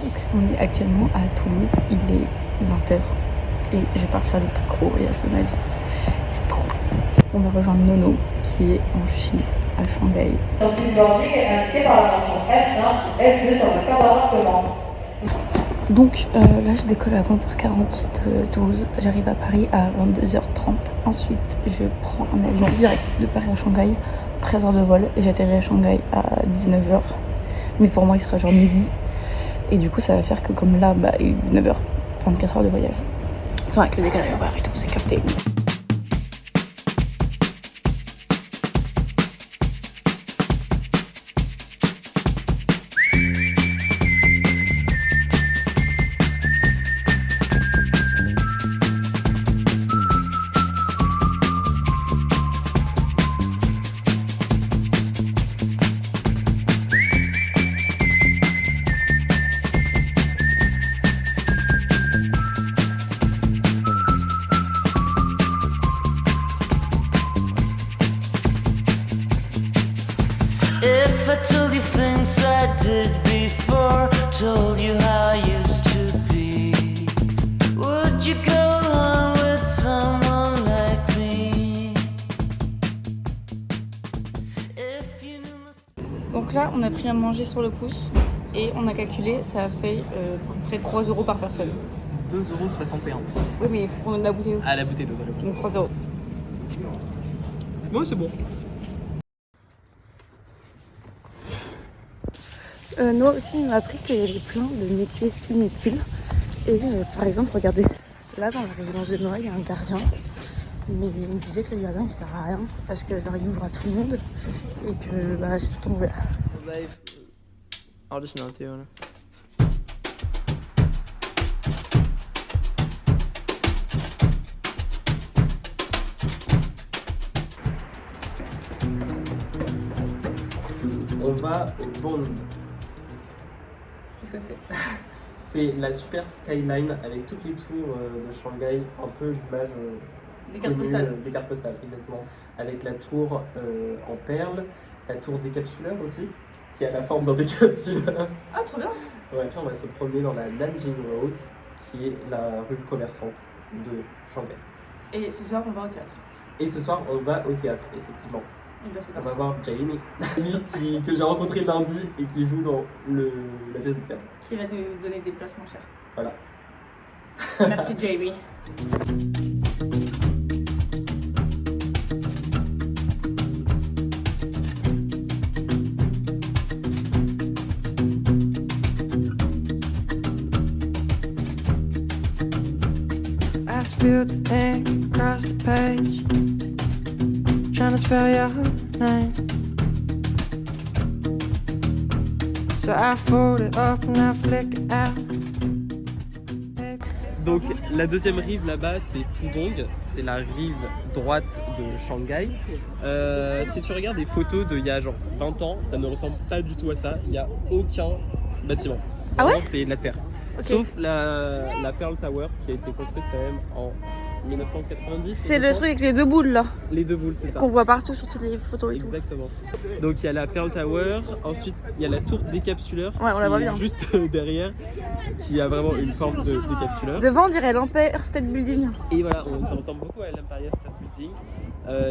Donc on est actuellement à Toulouse, il est 20h et je vais partir le plus gros voyage de ma vie. J'ai trop hâte. On va rejoindre Nono qui est en Chine, à Shanghai. Donc là je décolle à 20h40 de Toulouse, j'arrive à Paris à 22h30. Ensuite je prends un avion direct de Paris à Shanghai, 13h de vol et j'atterris à Shanghai à 19h. Mais pour moi il sera genre midi. Et du coup ça va faire que comme là il est 19h, 24h de voyage. Enfin avec le décalage horaire et tout, c'est capté. If I told you things I did before, told you how I used to be, would you go along with someone like me? If you knew my... Donc là on a pris à manger sur le pouce et on a calculé, ça a fait à peu près 3 € par personne. 2,61 €. Oui mais on a bouteille. Ah, la bouteille, désolé. Donc 3 €. Non, c'est bon. Noah aussi il m'a appris qu'il y avait plein de métiers inutiles. Et par exemple, regardez, là dans la résidence de Noah, il y a un gardien. Mais il me disait que le gardien il sert à rien parce que genre il ouvre à tout le monde et que c'est tout le temps ouvert. Aldrig snart, Jonas. On va au Bond. Qu'est-ce que c'est? C'est la super skyline avec toutes les tours de Shanghai, un peu l'image Des cartes connue, postales. des cartes postales, exactement. Avec la tour en perles, la tour décapsuleur aussi, qui a la forme d'un décapsuleur. Ah trop bien. Ouais, puis on va se promener dans la Nanjing Road, qui est la rue commerçante de Shanghai. Et ce soir on va au théâtre. Et ce soir, on va au théâtre, effectivement. Et c'est On va parti. voir Jamie, que j'ai rencontré lundi et qui joue dans la pièce de théâtre. Qui va nous donner des places moins chères. Voilà. Merci Jamie. I spilled the ink across the page, trying to spell your name. So I fold it up and I flick it out. Donc la deuxième rive là-bas, c'est Pudong, c'est la rive droite de Shanghai. Si tu regardes des photos d'il y a genre 20 ans, ça ne ressemble pas du tout à ça. Il n'y a aucun bâtiment. Ah ouais? Vraiment, c'est la terre. Ok. Sauf la Pearl Tower qui a été construite quand même en 1990. C'est je le pense. truc avec les deux boules là, Les deux boules, c'est ça. qu'on voit partout sur toutes les photos et tout. Exactement. Donc il y a la Pearl Tower, ensuite il y a la tour décapsuleur Ouais, on la voit qui est bien. juste derrière, qui a vraiment une forme de décapsuleur. Devant on dirait l'Empire State Building. Et voilà, ça ressemble beaucoup à l'Empire State Building.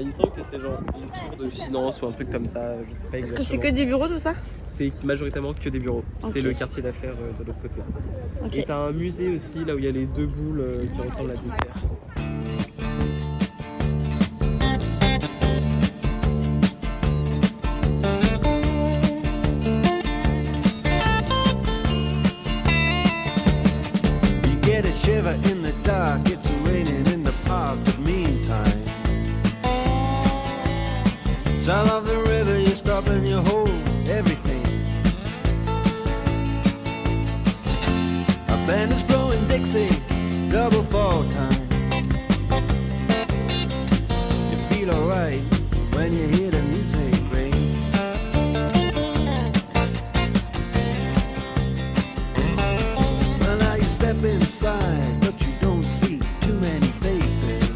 Il semble que c'est genre une tour de finance ou un truc comme ça, je sais pas exactement. Est-ce que c'est que des bureaux tout ça? C'est majoritairement que des bureaux. Ok. C'est le quartier d'affaires de l'autre côté. Ok. Et t'as un musée aussi, là où il y a les deux boules qui ressemblent à des terres. You get a shiver in the dark, it's raining in the park, but meantime, sound of the river, you stop and you hold everything. A band is blowing Dixie, double fall time. You feel alright when you hear the music ring. Well, now you step inside, but you don't see too many faces.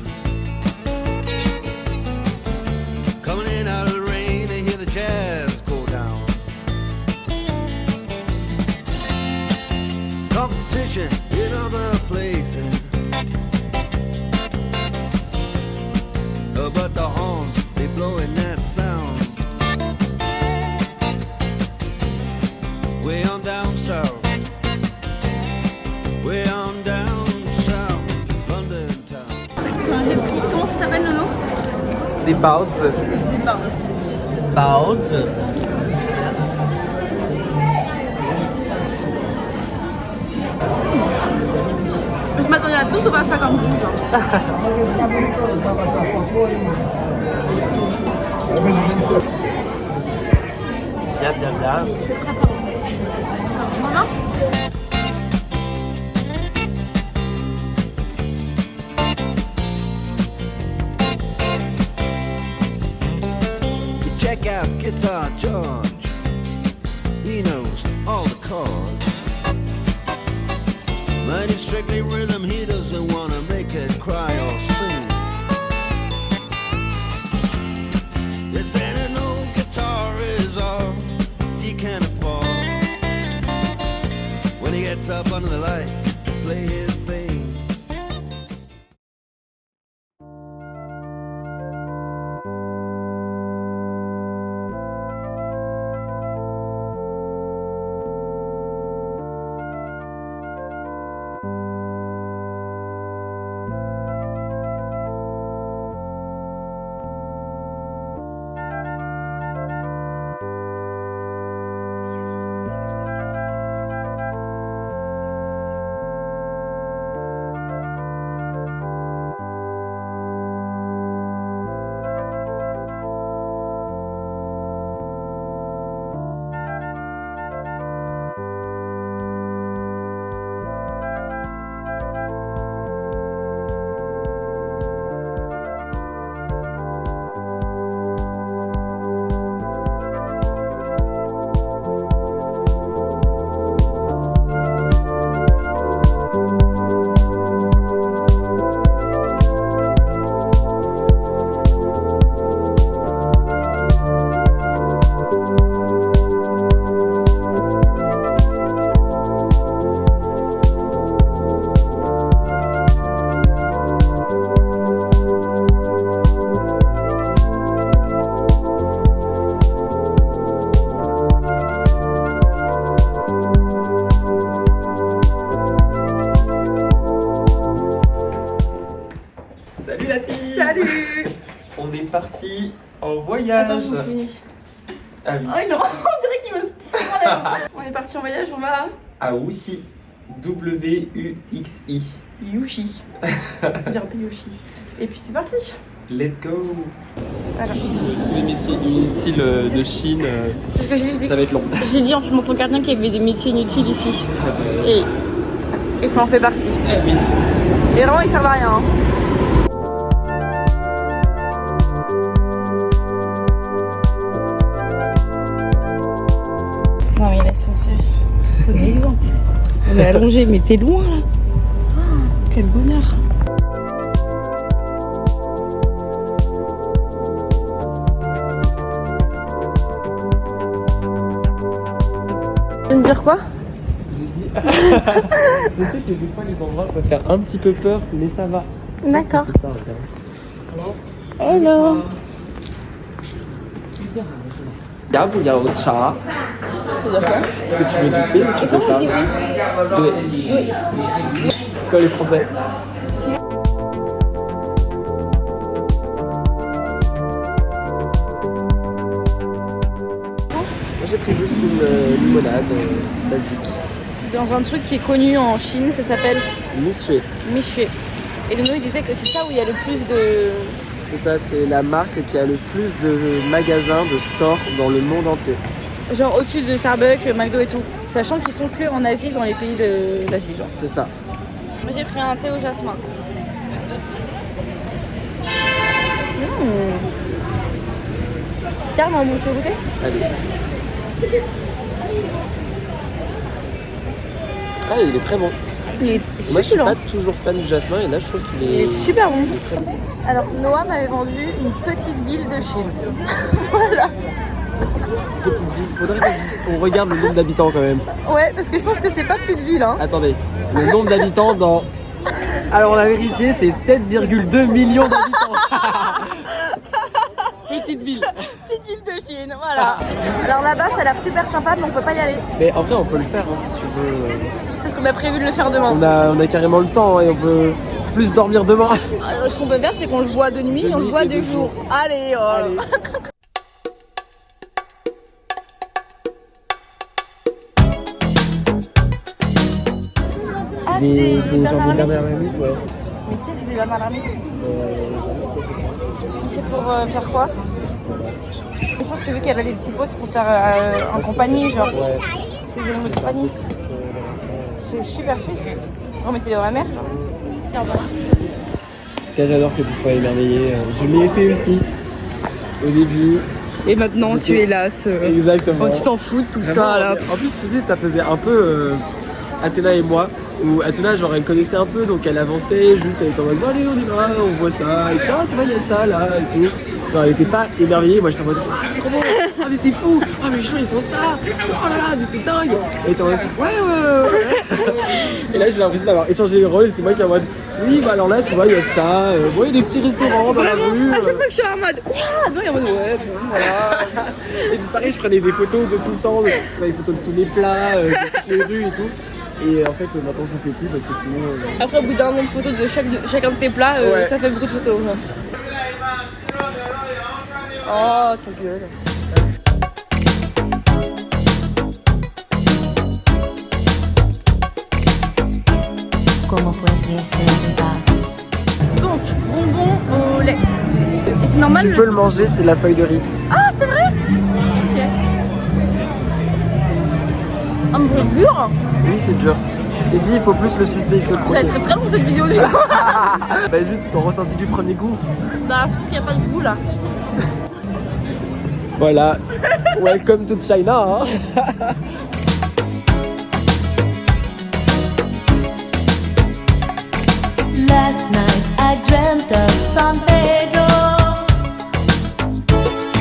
Coming in out of the rain, they hear the jazz go down. competition in other places. But the horns, they blowing that sound way on down south, way on down south, London town. Comment ça s'appelle le nom? Des Bards. Des barres. Bards. Je m'attendais à tout sauf à ça comme goût. Bien, bien, bien. C'est très très bon. Voilà. Check out Guitar George, he knows all the chords. But it's strictly rhythm, he doesn't want to make it cry or sing. If any old guitar is all he can afford, when he gets up under the lights to play his thing. Salut la team. Salut. On est parti en voyage. Attends, je me finis. Ah oui. Oh non, on dirait qu'il me se fout dans la On est parti en voyage, on va À Wuxi. W-U-X-I. Yushi. On dirait pas Yushi. Et puis c'est parti. Let's go. Voilà. Tous les métiers inutiles de Chine, C'est ce que j'ai dit. ça va être long. J'ai dit en filmant ton gardien qu'il y avait des métiers inutiles ici. Et ça en fait partie. Oui. Et vraiment, ils servent à rien. Hein. Non mais la SNCF, faut des exemples. On est allongé, mais t'es loin là. Oh, quel bonheur. Tu viens de dire quoi? J'ai dit. Je sais que des fois les endroits peuvent faire un petit peu peur, mais ça va. D'accord. C'est ça, regarde. Hello. Yabuyaocha. Est-ce que tu veux goûter? Tu peux pas. Oui. Comme les Français. Moi j'ai pris juste une limonade basique. Dans un truc qui est connu en Chine, ça s'appelle Michui. Michui. Et Nono il disait que c'est ça où il y a le plus de... C'est ça, c'est la marque qui a le plus de magasins, de stores dans le monde entier. Genre au-dessus de Starbucks, McDo et tout. Sachant qu'ils sont que en Asie, dans les pays d'Asie, genre. C'est ça. Moi j'ai pris un thé au jasmin. C'est carrément bon, tu veux goûter? Allez. Ah, il est très bon. Il est Moi, je suis succulent. pas toujours fan du jasmin et là, je trouve qu'il Il est super bon. il est très bon. Alors Noah m'avait vendu une petite ville de Chine. Voilà. Petite ville. Faudrait qu'on regarde le nombre d'habitants quand même. Ouais, parce que je pense que c'est pas petite ville, hein. Attendez, le nombre d'habitants dans... Alors on a vérifié, c'est 7,2 millions d'habitants. Petite ville. Petite ville de Chine, voilà. Alors là-bas, ça a l'air super sympa, mais on peut pas y aller. Mais en vrai, on peut le faire hein, si tu veux. Parce qu'on a prévu de le faire demain. On a carrément le temps hein, et on peut plus dormir demain. Ce qu'on peut faire, c'est qu'on le voit de nuit et on le voit de jour. Allez, oh. Allez. Ah, c'est des Bernard Bernard Lermite, ouais. Mais qui c'est des Bernard Lermite? Qui achète ça? C'est pour faire quoi? Je pense que vu qu'elle a des petits pots, c'est pour faire en compagnie, genre. Ouais. C'est des animaux de compagnie. C'est super triste. Remettez-les dans la mer, genre. En tout cas, j'adore que tu sois émerveillée. Je l'ai été aussi au début. Et maintenant, tu es lasse. Exactement. Oh, tu t'en fous de tout Vraiment, ça, là. En plus, tu sais, ça faisait un peu Athéna et moi. Où Athéna, genre, elle connaissait un peu, donc elle avançait, juste elle était en mode, bon, allez, on y va, on voit ça, et puis, ah, tu vois, il y a ça, là, et tout. Genre, elle était pas émerveillée, moi j'étais en mode, ah, c'est trop bon, ah, mais c'est fou, ah, mais les gens ils font ça, oh là là, mais c'est dingue. Et elle était en mode, ouais. Et là, j'ai l'impression d'avoir échangé les rôles, et c'est moi qui est en mode, oui, bah alors là, tu vois, il y a ça, bon, il y a des petits restaurants dans la rue. À chaque fois que je suis en mode, ah, non, il est en mode, ouais, bon, voilà. Et puis pareil, je prenais des photos de tout le temps, des photos de tous les plats, de toutes les rues et tout. Et en fait, maintenant, je ne fais plus parce que sinon. Après, au bout d'un nombre de photos de chacun de tes plats, Ouais. ça fait beaucoup de photos. Genre. Oh, ta gueule. ¿Cómo fue que se va? Donc, bonbon au lait. Et c'est normal Tu peux le manger, c'est la feuille de riz. Ah, c'est vrai. Ok. Un peu dur. Oui, c'est dur. Je t'ai dit, il faut plus le sucer que le Ça va croquer. être très long cette vidéo. Bah, juste ton ressenti du premier goût. Bah, je trouve qu'il n'y a pas de goût là. Voilà. Welcome to China. Hein. Last night I dreamt of San Pedro,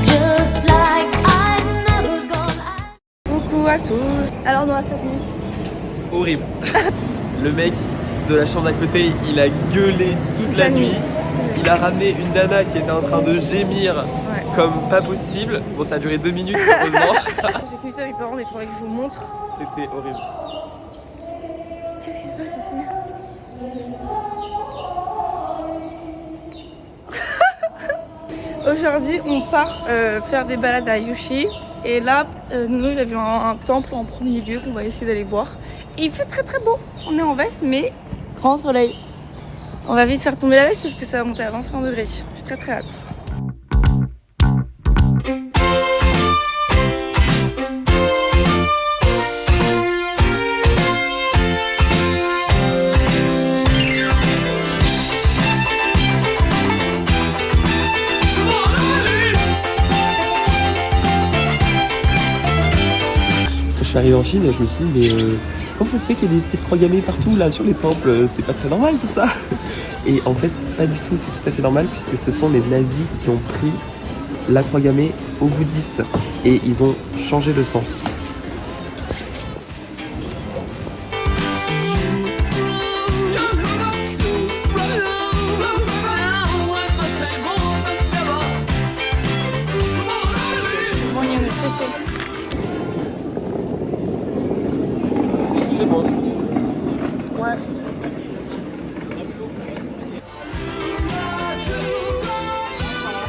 just like I've never gone. Coucou à tous. Alors, dans cette nuit. Horrible. Le mec de la chambre d'à côté, il a gueulé toute la nuit. Il a ramené une nana qui était en train de gémir comme pas possible. Bon, ça a duré 2 minutes, heureusement. J'ai quitté mes parents, mais il faudrait que je vous montre. C'était horrible. Qu'est-ce qui se passe ici? Aujourd'hui, on part faire des balades à Yushi. Et là, nous, il y avait un temple en premier lieu qu'on va essayer d'aller voir. Et il fait très très beau. On est en veste, mais grand soleil. On va vite faire tomber la veste parce que ça va monter à 21 degrés. J'ai très très hâte. Quand je suis arrivé en Chine, je me suis dit, mais comment ça se fait qu'il y a des petites croix gammées partout là sur les temples? C'est pas très normal tout ça. Et en fait, c'est pas du tout, c'est tout à fait normal puisque ce sont les nazis qui ont pris la croix gammée aux bouddhistes et ils ont changé le sens. Bon, il y en a très chaud. Ouais.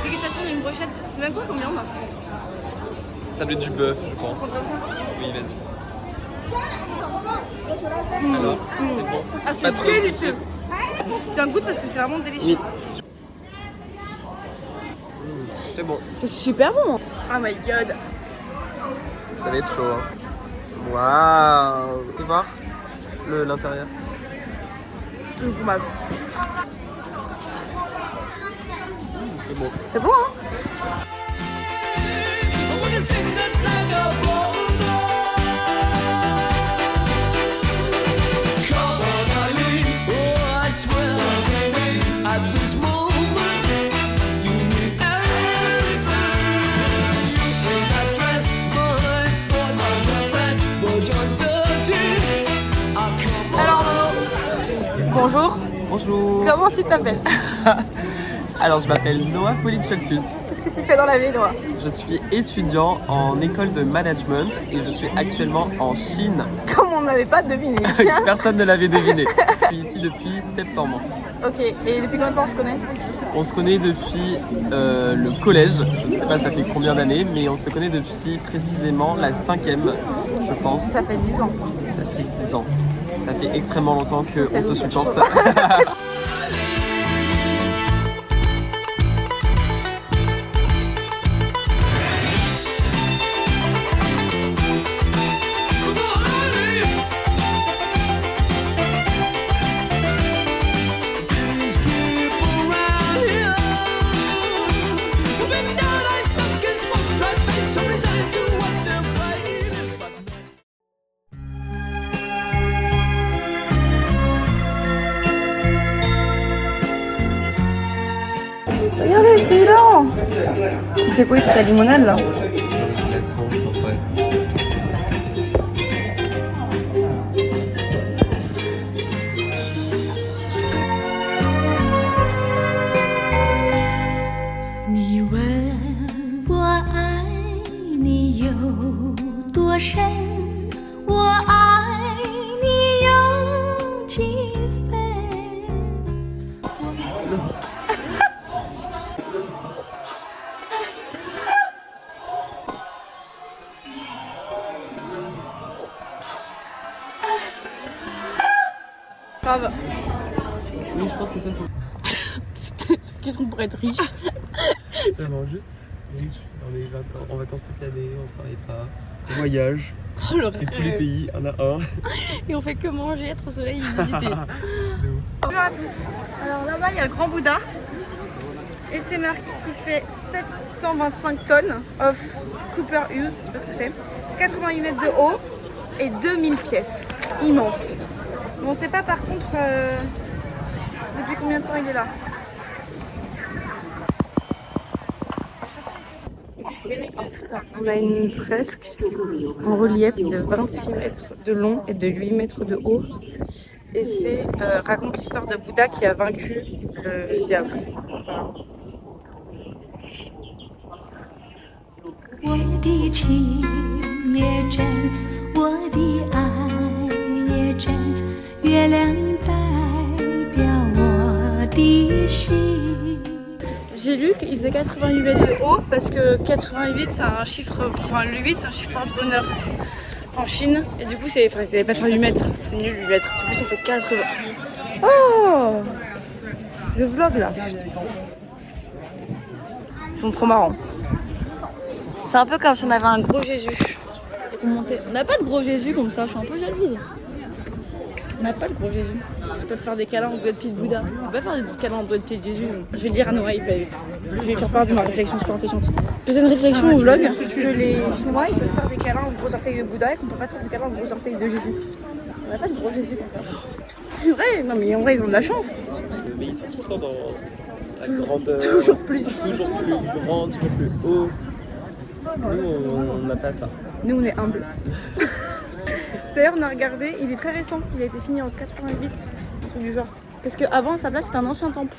Dégustation d'une brochette. C'est même quoi comme viande? Ça va être du bœuf, je pense. Comme ça? Oui, vas-y. Alors, c'est bon. Ah, Pas c'est trop. délicieux. Tiens, goûte parce que c'est vraiment délicieux. Oui. C'est bon, C'est super bon. Oh my god. ça va être chaud. Hein. Waouh! Tu voir l'intérieur? Le fromage. C'est bon. C'est bon, hein? At this moment, you need everything. Bonjour. Bonjour. Comment tu t'appelles? Alors, je m'appelle Noah Polichaltus. Qu'est-ce que tu fais dans la vie, Noah? Je suis étudiant en école de management et je suis actuellement en Chine. Comme on n'avait pas deviné. Personne ne l'avait deviné. Je suis ici depuis septembre. Ok, et depuis combien de temps on se connaît? On se connaît depuis le collège. Je ne sais pas ça fait combien d'années, mais on se connaît depuis précisément la 5e, je pense. Ça fait 10 ans. Ça fait 10 ans. Ça fait extrêmement longtemps qu'on se supporte. Regardez, c'est hilarant. Il fait quoi? Il fait ta limonade là? Je pense, ouais.你问我爱你有多深，我爱你有几分。 Grave. Oui, je pense que ça, c'est Qu'est-ce qu'on pourrait être riche? vraiment juste riche. On est en vacances toute l'année, on travaille pas. On voyage. Oh, le Et tous les pays, il y en a un. Et on fait que manger, être au soleil et visiter. Bonjour à tous. Alors là-bas, il y a le Grand Bouddha. Et c'est marqué qui fait 725 tonnes of Copper Use, je sais pas ce que c'est. 88 mètres de haut et 2000 pièces. Immense. Mais on sait pas par contre depuis combien de temps il est là. On a une fresque en relief de 26 mètres de long et de 8 mètres de haut. Et c'est raconte l'histoire de Bouddha qui a vaincu le diable. Voilà. 我的情也真，我的爱也真，月亮代表我的心。 J'ai lu qu'il faisait 88 mètres de haut parce que 88 c'est un chiffre, enfin le 8 c'est un chiffre de bonheur en Chine et du coup c'est, enfin ils n'avaient pas faire 8 mètres, c'est nul 8 mètres, du coup ça fait 80. Oh, je vlog là. Ils sont trop marrants. C'est un peu comme si on avait un gros Jésus. On n'a pas de gros Jésus comme ça, je suis un peu jalouse. On n'a pas de gros Jésus. Ils peuvent faire des câlins au doigt de pied de Bouddha. On peut pas faire des câlins au doigt de pied de Jésus. Je vais lire à Noah, je vais faire part de ma réflexion super intelligente. Deuxième réflexion au vlog, que les Chinois ils peuvent faire des câlins au gros orteil de Bouddha et qu'on peut pas faire des câlins au gros orteil de Jésus. On n'a pas de gros Jésus comme ça. C'est vrai, non mais en vrai ils ont de la chance. Mais ils sont tout le temps dans la grandeur. Toujours plus. Toujours plus grand, toujours plus haut. Nous, on n'a pas ça. Nous on est humbles. D'ailleurs on a regardé, il est très récent, il a été fini en 88, un truc du genre. Parce qu'avant à sa place c'était un ancien temple.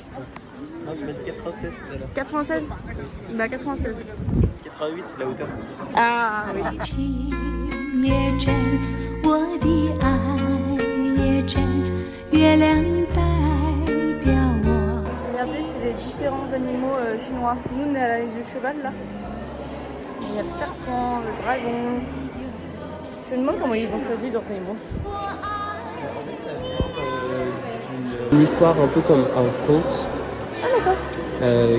Non, tu m'as dit 96 tout à l'heure. 96? Bah 96. 88, c'est la hauteur. Ah oui. 情也真，我的爱也真，月亮代表我。 Regardez, c'est les différents animaux chinois. Nous on est à l'année du cheval là. Il y a le serpent, le dragon. Je me demande comment ils ont choisi leurs animaux. Une histoire un peu comme un conte. Ah d'accord.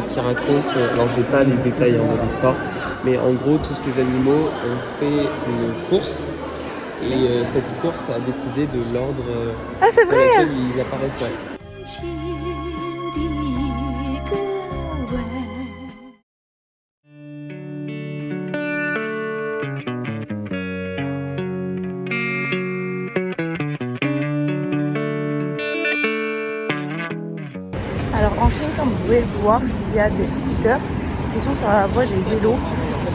Qui raconte, alors j'ai pas les détails de l'histoire, mais en gros tous ces animaux ont fait une course et cette course a décidé de l'ordre Ah c'est dans vrai. lequel ils apparaissent. Ouais. 情的歌吻。 Alors en Chine, comme vous pouvez le voir, il y a des scooters qui sont sur la voie des vélos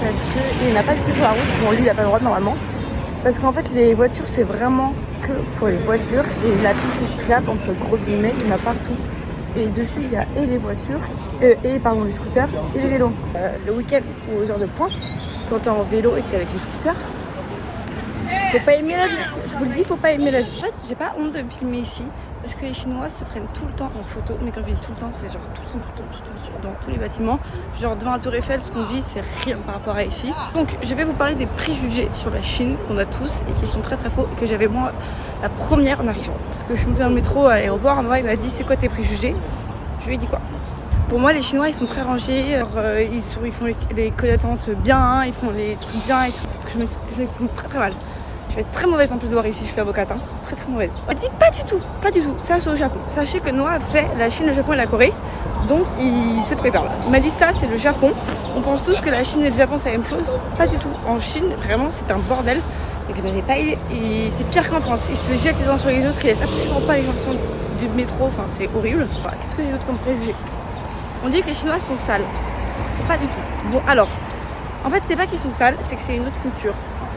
parce qu'il n'y en a pas du tout sur la route. Bon, lui il n'a pas le droit normalement. Parce qu'en fait, les voitures, c'est vraiment que pour les voitures. Et la piste cyclable, entre gros guillemets, il y en a partout. Et dessus, il y a et les voitures, les scooters et les vélos. Le week-end ou aux heures de pointe, quand t'es en vélo et que t'es avec les scooters, faut pas aimer la vie. Je vous le dis, faut pas aimer la vie. En fait, j'ai pas honte de me filmer ici. Parce que les Chinois se prennent tout le temps en photo. Mais quand je dis tout le temps, c'est genre tout le temps, dans tous les bâtiments. Genre devant la Tour Eiffel, ce qu'on dit, c'est rien par rapport à ici. Donc je vais vous parler des préjugés sur la Chine qu'on a tous et qui sont très très faux. Et que j'avais moi la première en arrivant. Parce que je suis montée dans le métro à l'aéroport, un endroit, il m'a dit c'est quoi tes préjugés? Je lui ai dit quoi? Pour moi, les Chinois, ils sont très rangés. Ils font les queues d'attente bien, ils font les trucs bien et tout. Parce que je m'exprime très très mal. Je vais être très mauvaise en plus de voir ici, je suis avocate, hein. Très très mauvaise. On dit pas du tout. Ça c'est au Japon. Sachez que Noah a fait la Chine, le Japon et la Corée, donc il sait de quoi il parle. Il m'a dit ça c'est le Japon. On pense tous que la Chine et le Japon c'est la même chose. Pas du tout. En Chine, vraiment c'est un bordel. Et vous n'avez pas, c'est pire qu'en France. Ils se jettent les uns sur les autres, ils laissent absolument pas les gens qui sont du métro. Enfin c'est horrible. Voilà. Qu'est-ce que j'ai d'autre comme préjugé? On dit que les Chinois sont sales. Pas du tout. Bon alors, en fait c'est pas qu'ils sont sales, c'est que c'est une autre culture.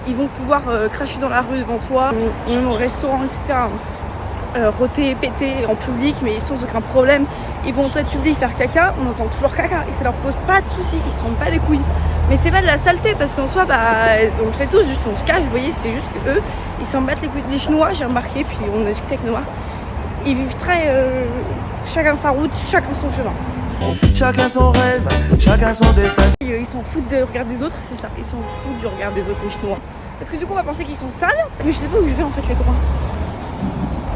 Ils vont pouvoir cracher dans la rue devant toi, même au restaurant, etc. Rôter, péter en public, mais sans aucun problème. Ils vont être public faire caca, on entend toujours caca et ça leur pose pas de soucis, ils se rendent pas les couilles. Mais c'est pas de la saleté parce qu'en soi, on le fait tous, juste on se cache, vous voyez, c'est juste que eux, ils s'en battent les couilles. Les Chinois, j'ai remarqué, puis on a discuté avec Noah, ils vivent très chacun sa route, chacun son chemin. Chacun son rêve, chacun son destin. Ils s'en foutent du regard des autres, c'est ça. Ils s'en foutent du regard des autres, les Chinois. Parce que du coup, on va penser qu'ils sont sales, mais je sais pas où je vais en fait, les copains.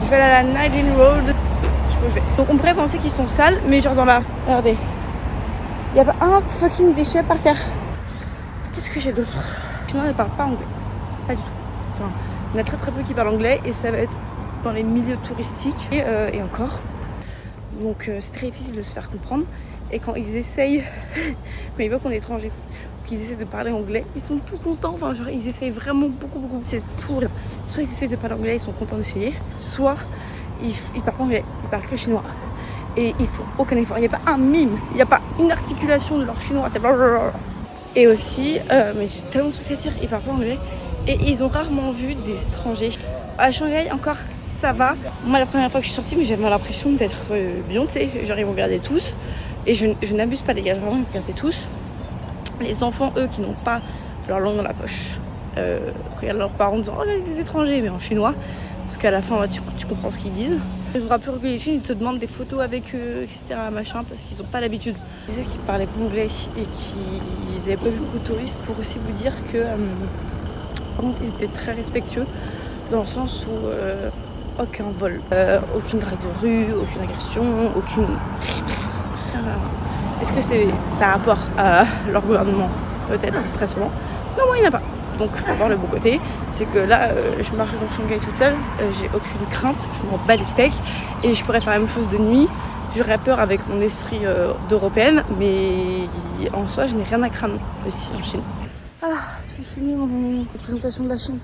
Je vais aller à la Nijin Road. Je sais pas où je vais. Donc on pourrait penser qu'ils sont sales, mais genre dans la. Regardez. Il y a pas un fucking déchet par terre. Qu'est-ce que j'ai d'autre? Les Chinois ne parlent pas anglais. Pas du tout. Enfin, il y en a très très peu qui parlent anglais et ça va être dans les milieux touristiques et encore. Donc c'est très difficile de se faire comprendre. Et quand ils essayent, quand ils voient qu'on est étranger, qu'ils essaient de parler anglais, ils sont tout contents. Enfin, genre, ils essayent vraiment beaucoup. C'est tout. Soit ils essayent de parler anglais, ils sont contents d'essayer. Soit ils parlent pas anglais, ils parlent que chinois. Et il faut aucun effort. Il n'y a pas un mime, il n'y a pas une articulation de leur chinois. C'est blablabla. Et aussi, mais j'ai tellement de trucs à dire, ils parlent pas anglais. Et ils ont rarement vu des étrangers. À Shanghai, encore, ça va. Moi, la première fois que je suis sortie, mais j'avais l'impression d'être Beyoncé. Genre, ils me regardaient tous. Et je n'abuse pas, les gars, vraiment, ils me regardaient tous. Les enfants, eux, qui n'ont pas leur langue dans la poche, regardent leurs parents en disant « Oh, des étrangers », mais en chinois. Parce qu'à la fin, tu comprends ce qu'ils disent. Ils auraient pu rigoler les Chines, ils te demandent des photos avec eux, etc. Machin, parce qu'ils n'ont pas l'habitude. Ils disaient qu'ils parlaient pas anglais et qu'ils n'avaient pas vu beaucoup de touristes pour aussi vous dire que, par contre, ils étaient très respectueux. Dans le sens où aucun vol, aucune drague de rue, aucune agression, aucune... Est-ce que c'est par rapport à leur gouvernement? Peut-être, très sûrement. Non, moi, il n'y en a pas. Donc, il faut voir le bon côté. C'est que là, je marche dans Shanghai toute seule, j'ai aucune crainte, je m'en bats les steaks. Et je pourrais faire la même chose de nuit. J'aurais peur avec mon esprit d'européenne, mais en soi, je n'ai rien à craindre ici en Chine. Voilà, j'ai fini mon présentation de la Chine.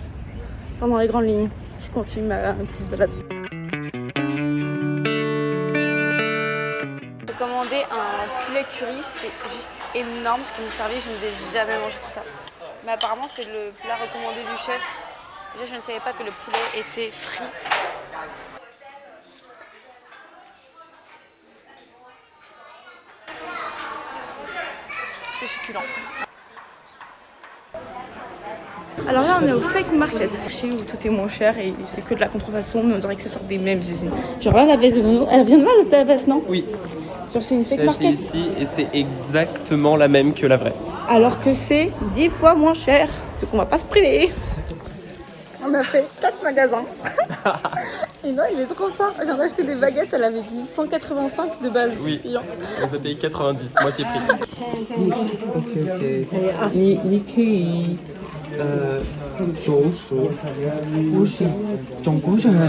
Enfin, dans les grandes lignes. Je continue ma petite balade. J'ai commandé un poulet curry, c'est juste énorme ce qu'ils m'ont servi, je ne vais jamais manger tout ça. Mais apparemment c'est le plat recommandé du chef. Déjà je ne savais pas que le poulet était frit. C'est succulent. Alors là on est au fake market, chez où tout est moins cher et c'est que de la contrefaçon, mais on dirait que ça sort des mêmes usines. Genre là la veste de Nono, elle vient de là ta veste, non? Oui. Genre c'est une fake J'ai acheté market. ici et c'est exactement la même que la vraie. Alors que c'est 10 fois moins cher, donc on va pas se priver. On a fait 4 magasins. Et non, il est trop fort. J'ai acheté des baguettes, elle avait dit 185 de base. Oui, on les a payé 90, moitié prix. OK， 你可以走数50，总共是很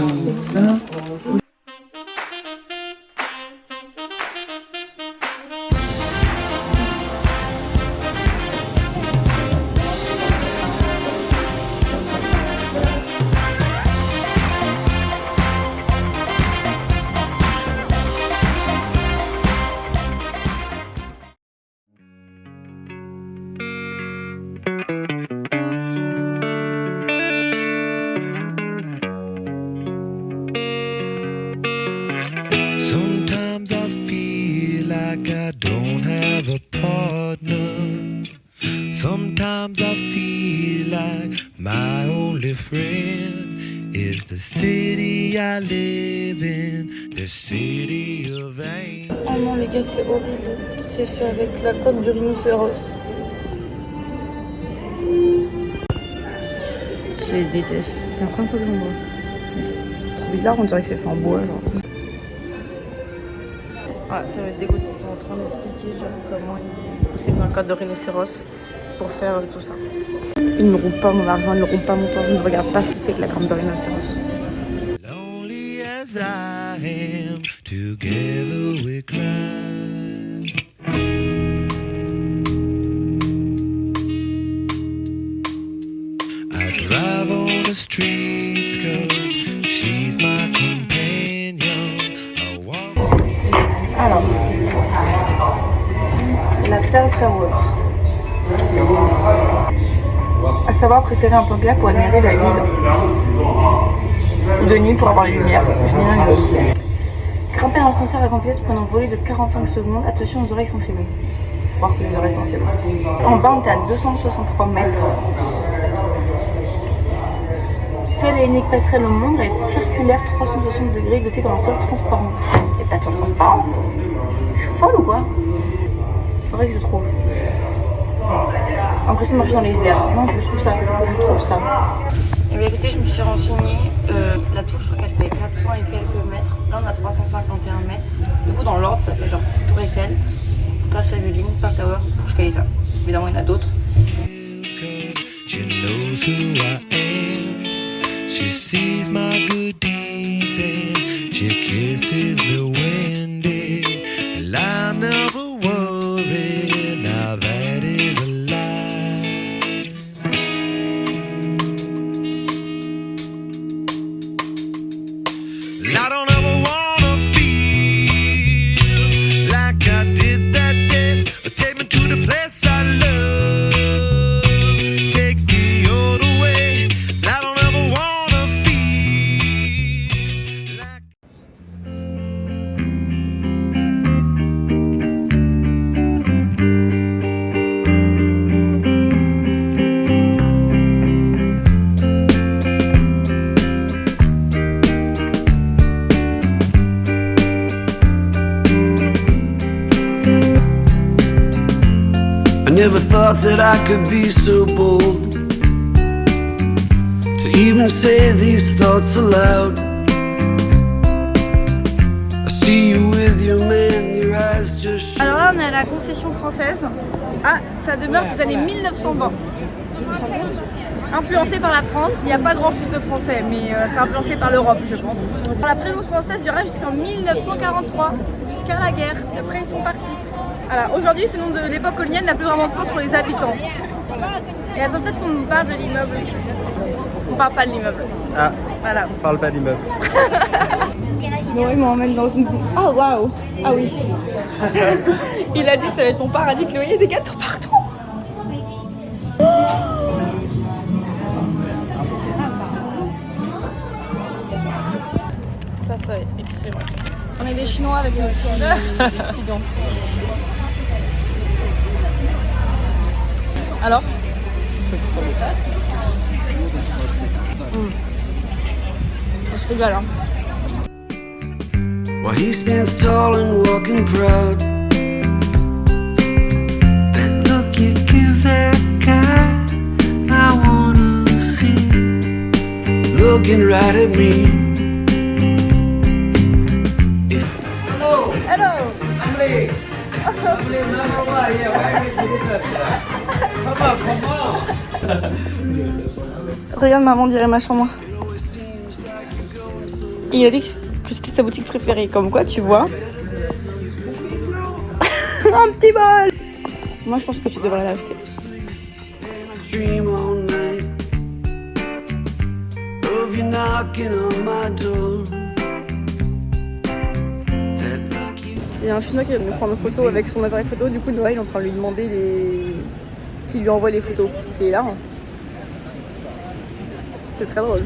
like I don't have a partner. Sometimes I feel like my only friend is the city I live in, the city of aim. Oh non les gars, c'est horrible. C'est fait avec la coque de rhinocéros. Je les déteste. C'est la première fois que j'en bois. C'est trop bizarre, on dirait que c'est fait en bois genre. Voilà, ça va être dégoûté. Ils sont en train d'expliquer genre comment ils prennent la coque de rhinocéros pour faire tout ça. Ils ne rompent pas mon argent, ils ne rompent pas mon temps. Je ne regarde pas ce qu'il fait avec la crème de rhinocéros. Lonely as I am, together we cry. I drive on the streets 'cause she's my companion. I walk. Alors, la Pearl Tower. À savoir préférer un temps clair pour admirer la ville. Ou de nuit pour avoir les lumières. Je n'ai rien d'autre. Grimper à l'ascenseur à grande vitesse pour un envolé de 45 secondes. Attention aux oreilles sensibles. Faut croire que les oreilles sensibles. En bas, on est à 263 mètres. Seule et unique passerelle au monde est circulaire 360 degrés dotée d'un sol transparent. Et pas de sol transparent. Je suis folle ou quoi? Faudrait que je trouve. L'impression de marcher dans les airs. Non, je trouve ça. Faut que je trouve ça. Et bien écoutez, je me suis renseignée. La tour, je crois qu'elle fait 400 et quelques mètres. Là, on a 351 mètres. Du coup, dans l'ordre, ça fait genre Tour Eiffel, Parc Building, Park Tower, Burj Khalifa. Évidemment, il y en a d'autres. She knows who I am. She sees my good deeds and she kisses the wind. And I never worry. Now that is a lie. I don't ever wanna feel like I did that day. Take me to the place I love. Take me all the way. I don't ever wanna feel like. I never thought that I could be so bold to even say these thoughts aloud. I see you with your man, your eyes just shine. Alors là, on est à la concession française. Ah, ça demeure des années 1920. Influencé par la France, il n'y a pas grand chose de français, mais c'est influencé par l'Europe, je pense. La présence française durera jusqu'en 1943, jusqu'à la guerre. Et après, ils sont partis. Voilà, aujourd'hui, ce nom de l'époque coloniale n'a plus vraiment de sens pour les habitants. Et attends, peut-être qu'on parle de l'immeuble. On parle pas de l'immeuble. Ah, Voilà. on parle pas d'immeuble. Non, il m'emmène dans une... Oh, waouh. Ah oui. Il a dit ça va être mon paradis, Chloé, il y a des gâteaux partout. Ça va être excellent. On est des Chinois avec nos petits gants. Alors On se régale, hein. While he stands tall and walking proud, that look you give that guy I wanna see, looking right at me. Hello. Regarde, maman dirait ma chambre. Il a dit que c'était sa boutique préférée. Comme quoi, tu vois. Un petit bol. Moi, je pense que tu devrais l'acheter. Dream all night of you knocking on my door. Il y a un Chinois qui vient de me prendre une photo avec son appareil photo. Du coup, Noël est en train de lui demander qu'il lui envoie les photos. C'est hilarant. C'est très drôle.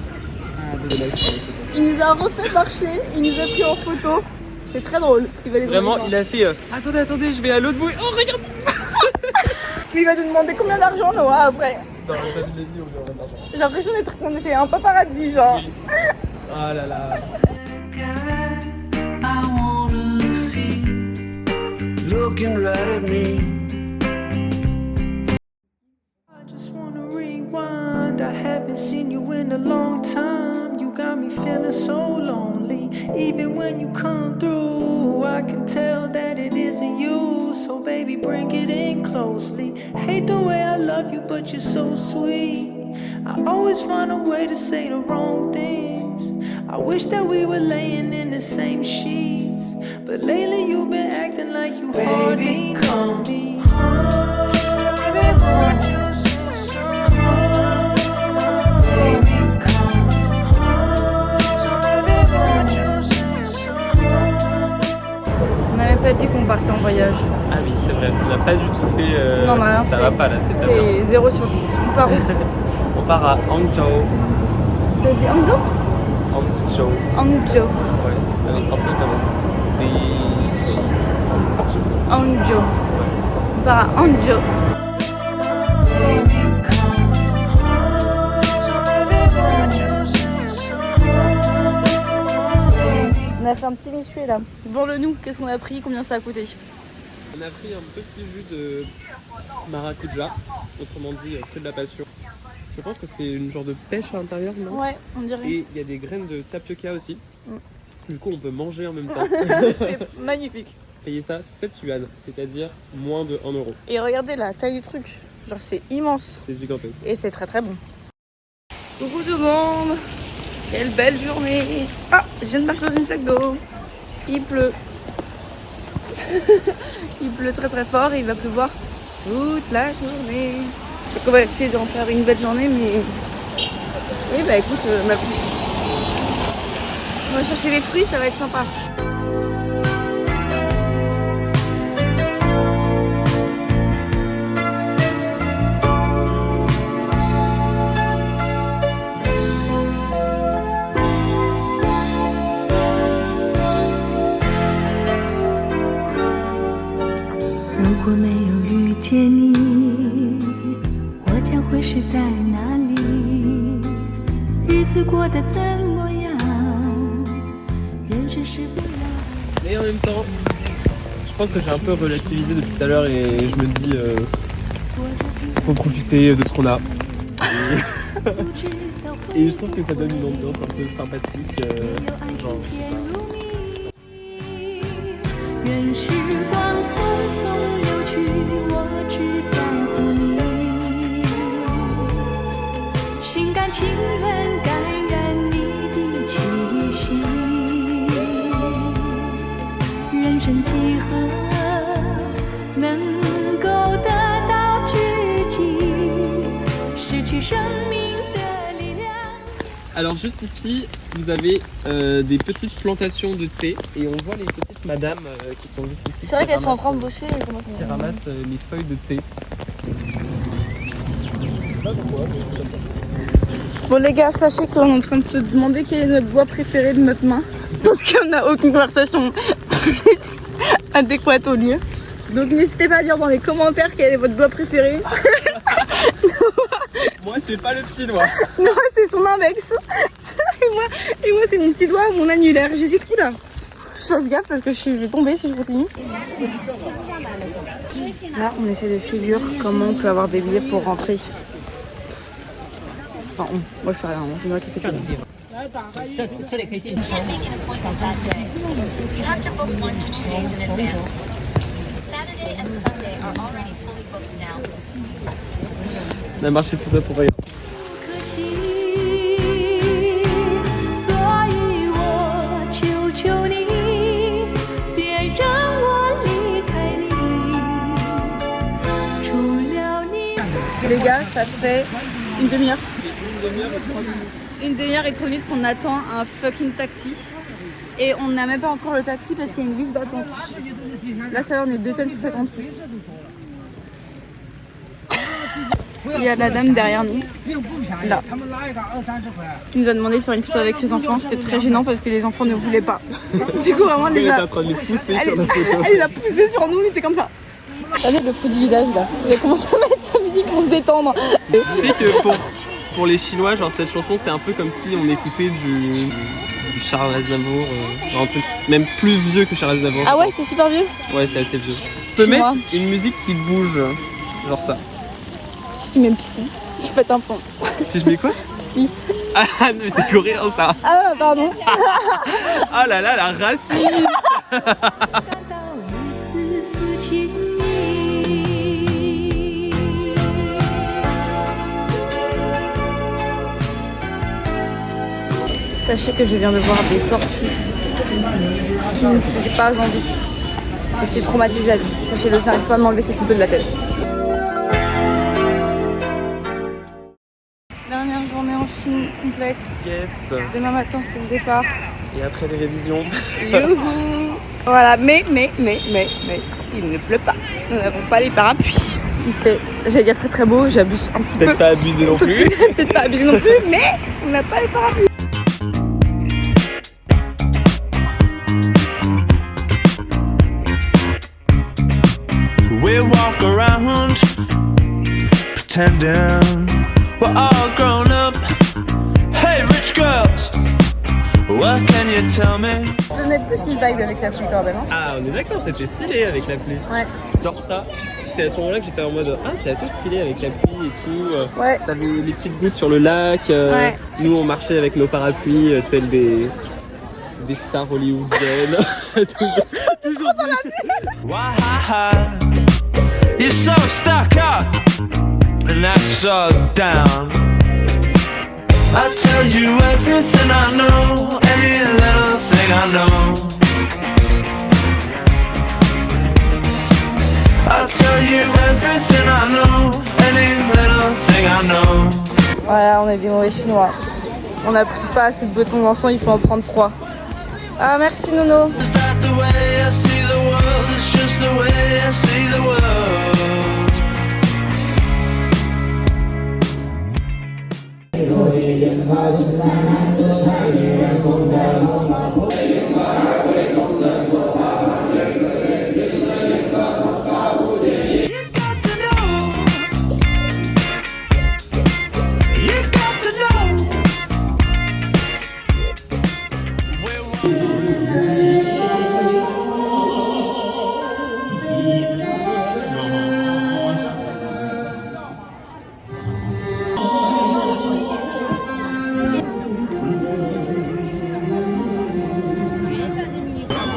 Il nous a refait marcher, il nous a pris en photo. C'est très drôle. Il va les Vraiment, demander. il a fait attendez, je vais à l'autre bout. Oh, regarde. Mais il va nous demander combien d'argent on aura après. Non, jamais de la vie, on lui aura d'argent. J'ai l'impression d'être chez un paparazzi, genre. Oui. Ah là là. I wanna see looking right at me. I just wanna rewind. I haven't seen you in a long time. You got me feeling so lonely. Even when you come through, I can tell that it isn't you. So baby, bring it in closely. Hate the way I love you, but you're so sweet. I always find a way to say the wrong things. I wish that we were laying in the same sheets, but lately you've been acting like you hardly know me. On n'avait pas dit qu'on partait en voyage. Ah oui, c'est vrai, on n'a pas du tout fait. Non, on a rien ça fait. va pas là, c'est pas bien. C'est 0 sur 10. On part où? On part à Hangzhou. Vas-y, Hangzhou? Hangzhou. Hangzhou. Ouais, avec un peu comme des. Hangzhou. On part à Hangzhou. On a fait un petit michuet là. Vends-le-nous, qu'est-ce qu'on a pris? Combien ça a coûté? On a pris un petit jus de maracuja, autrement dit fruit de la passion. Je pense que c'est une genre de pêche à l'intérieur, non? Ouais, on dirait. Et il y a des graines de tapioca aussi. Du coup, on peut manger en même temps. C'est magnifique. Payez ça 7 yuan, c'est-à-dire moins de 1 euro. Et regardez la taille du truc. Genre c'est immense. C'est gigantesque. Et c'est très très bon. Coucou tout le monde. Quelle belle journée. Ah, je viens de marcher dans une flaque d'eau. Il pleut. Il pleut très très fort et il va pleuvoir toute la journée. Donc on va essayer d'en faire une belle journée, mais... Oui bah écoute, ma pousse. On va chercher les fruits, ça va être sympa. Mais en même temps, je pense que j'ai un peu relativisé depuis tout à l'heure et je me dis faut profiter de ce qu'on a. Et je trouve que ça donne une ambiance un peu sympathique. Genre, je sais pas. 任时光匆匆流去，我只在乎你，心甘情愿感染你的气息。人生几何能够得到知己，失去生命的力量。 Alors juste ici, vous avez des petites plantations de thé et on voit les petites madames qui sont juste ici. C'est vrai qui qu'elles sont en train de ramassent, bosser. qui ramassent les feuilles de thé. Bon les gars, sachez qu'on est en train de se demander quel est notre bois préféré de notre main. Parce qu'on n'a aucune conversation plus adéquate au lieu. Donc n'hésitez pas à dire dans les commentaires quel est votre doigt préféré. Moi c'est pas le petit doigt. Non, c'est son index. Et moi c'est mon petit doigt ou mon annulaire. J'hésite où là. Je fasse gaffe parce que je vais tomber si je continue. Là on essaie de figure comment on peut avoir des billets pour rentrer. Enfin moi je fais rien, c'est moi qui fais tout. You have to book 1 to 2 days in advance. Saturday and Sunday are already fully booked now. On a marché tout ça pour rien. 可惜，所以我求求你，别让我离开你。除了你。 Les gars, ça fait une demi-heure. Une demi-heure et 3 minutes qu'on attend un fucking taxi. Et on n'a même pas encore le taxi parce qu'il y a une liste d'attente. Là, ça va, on est 256. il y a la dame derrière nous, là, qui nous a demandé de faire une photo avec ses enfants. C'était très gênant parce que les enfants ne voulaient pas. Du coup, vraiment, Elle était en train de les pousser sur la photo. Elle les a poussés sur nous, on était comme ça. Regardez le fou du village là. Il a commencé à mettre sa musique pour se détendre. Tu sais que pour les Chinois, genre cette chanson, c'est un peu comme si on écoutait du Charles Aznavour, un truc même plus vieux que Charles Aznavour. Ah ouais, c'est super vieux. Ouais, c'est assez vieux. Tu peux mettre une musique qui bouge, genre ça. Si tu mets Psy, je pète un plomb. Si je mets quoi? Psy. Ah, mais c'est coréen ça. Ah pardon. Ah là là, la racine. Sachez que je viens de voir des tortues qui ne s'étaient pas en vie. J'étais traumatisée à vie. Sachez-le, je n'arrive pas à m'enlever cette photo de la tête. Dernière journée en Chine complète. Yes. Demain matin, c'est le départ. Et après les révisions. Youhou. Voilà, mais, il ne pleut pas. Nous n'avons pas les parapluies. Il fait, j'allais dire très très beau, j'abuse un petit peu. Peut-être pas abusé non plus. Peut-être pas abusé non plus, mais on n'a pas les parapluies. We walk around pretending we're all grown up. Hey, rich girls, what can you tell me? Ça donnait plus une vibe avec la pluie quand même. Hein. Ah, on est d'accord, c'était stylé avec la pluie. Ouais. Genre ça, c'est à ce moment-là que j'étais en mode ah, c'est assez stylé avec la pluie et tout. Ouais. T'avais les petites gouttes sur le lac. Ouais. Nous, on marchait avec nos parapluies, tels des stars hollywoodiennes. Toujours dans la pluie. Why you're so stuck up and that's so down. I tell you everything I know, any little thing I know. I tell you everything I know, any little thing I know. Voilà, on est des mauvais chinois. On n'a pris pas assez de bâtons d'encens, il faut en prendre 3. Ah, merci Nono. Is that the way I see the world? It's just the way I see the world.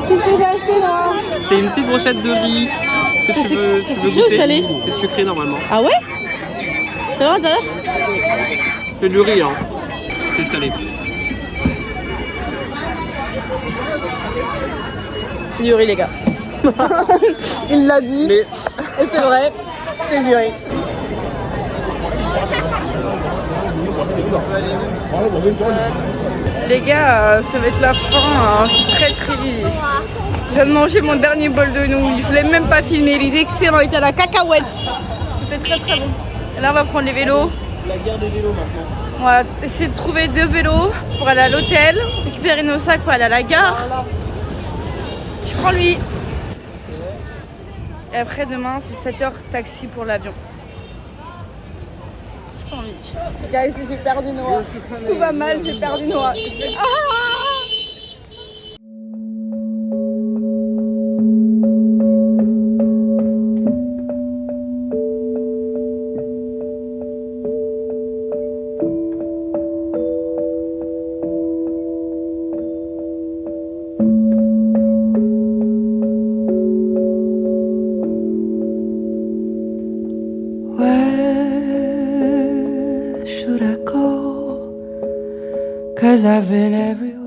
Qu'est-ce que t'as acheté là? C'est une petite brochette de riz. Est-ce que tu veux sucré ou goûter? salé? C'est sucré normalement. Ah ouais? C'est vrai à l'intérieur? C'est du riz, hein. C'est salé. C'est du riz les gars. Il l'a dit. Mais Et c'est vrai, c'est du riz. Les gars, ça va être la fin, hein. Je suis très triste. Je viens de manger mon dernier bol de nouilles. Je voulais même pas filmer, il est excellent, il était à la cacahuète. C'était très très bon. Et là on va prendre les vélos. la guerre des vélos maintenant. On va essayer de trouver 2 vélos pour aller à l'hôtel, récupérer nos sacs pour aller à la gare. Je prends lui. Et après demain c'est 7h taxi pour l'avion. Je prends lui. Guys, j'ai perdu Noah. Tout va mal, j'ai perdu Noah. Where should I go? 'Cause I've been everywhere.